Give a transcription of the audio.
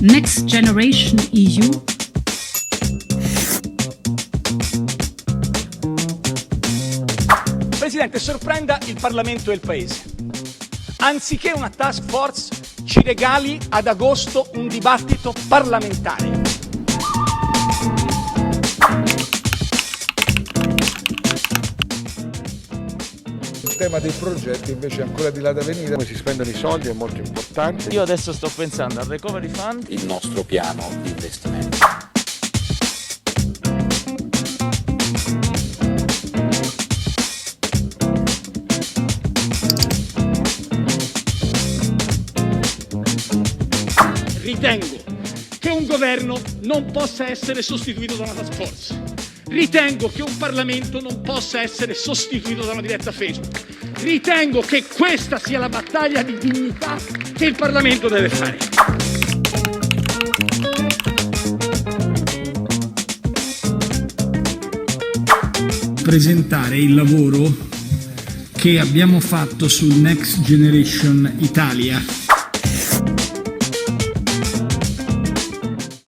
Next Generation EU. Presidente, sorprenda il Parlamento e il Paese. Anziché una task force, ci regali ad agosto un dibattito parlamentare. Il tema dei progetti invece è ancora di là da venire, come si spendono i soldi è molto importante. Io adesso sto pensando al Recovery Fund, il nostro piano di investimento. Ritengo che un governo non possa essere sostituito da una task force. Ritengo che un Parlamento non possa essere sostituito da una diretta Facebook. Ritengo che questa sia la battaglia di dignità che il Parlamento deve fare. Presentare il lavoro che abbiamo fatto sul Next Generation Italia.